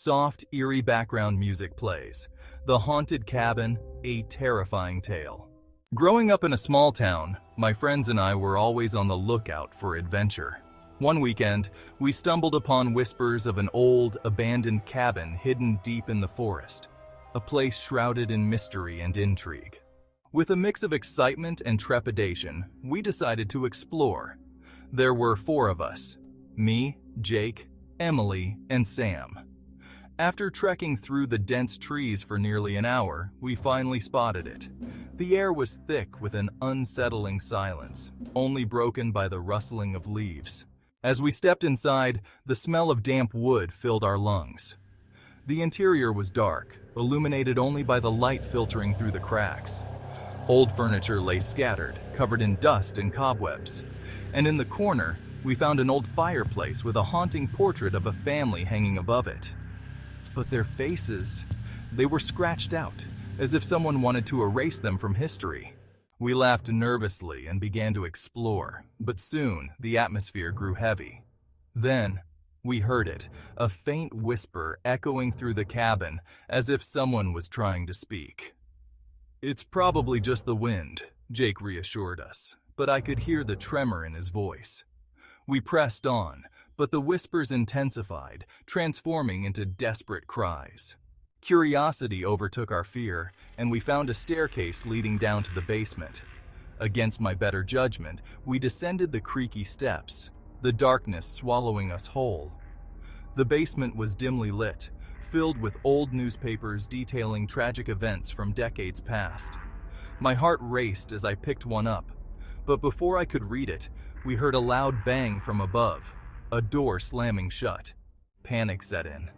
Soft, eerie background music plays. The Haunted Cabin, a terrifying tale. Growing up in a small town, my friends and I were always on the lookout for adventure. One weekend, we stumbled upon whispers of an old, abandoned cabin hidden deep in the forest, a place shrouded in mystery and intrigue. With a mix of excitement and trepidation, we decided to explore. There were 4 of us: me, Jake, Emily, and Sam. After trekking through the dense trees for nearly an hour, we finally spotted it. The air was thick with an unsettling silence, only broken by the rustling of leaves. As we stepped inside, the smell of damp wood filled our lungs. The interior was dark, illuminated only by the light filtering through the cracks. Old furniture lay scattered, covered in dust and cobwebs. And in the corner, we found an old fireplace with a haunting portrait of a family hanging above it. But their faces, they were scratched out, as if someone wanted to erase them from history. We laughed nervously and began to explore, but soon the atmosphere grew heavy. Then, we heard it, a faint whisper echoing through the cabin, as if someone was trying to speak. "It's probably just the wind," Jake reassured us, but I could hear the tremor in his voice. We pressed on, but the whispers intensified, transforming into desperate cries. Curiosity overtook our fear, and we found a staircase leading down to the basement. Against my better judgment, we descended the creaky steps, the darkness swallowing us whole. The basement was dimly lit, filled with old newspapers detailing tragic events from decades past. My heart raced as I picked one up, but before I could read it, we heard a loud bang from above, a door slamming shut. Panic set in.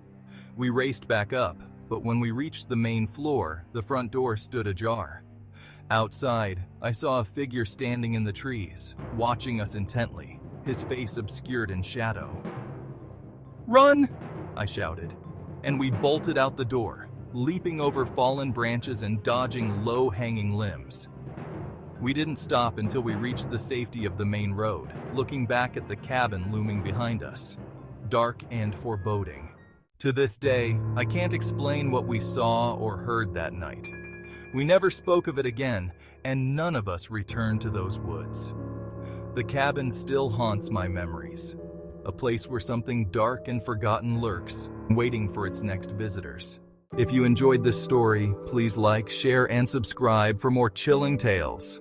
We raced back up, but when we reached the main floor, the front door stood ajar. Outside, I saw a figure standing in the trees, watching us intently, his face obscured in shadow. "Run!" I shouted, and we bolted out the door, leaping over fallen branches and dodging low-hanging limbs. We didn't stop until we reached the safety of the main road, looking back at the cabin looming behind us, dark and foreboding. To this day, I can't explain what we saw or heard that night. We never spoke of it again, and none of us returned to those woods. The cabin still haunts my memories, a place where something dark and forgotten lurks, waiting for its next visitors. If you enjoyed this story, please like, share, and subscribe for more chilling tales.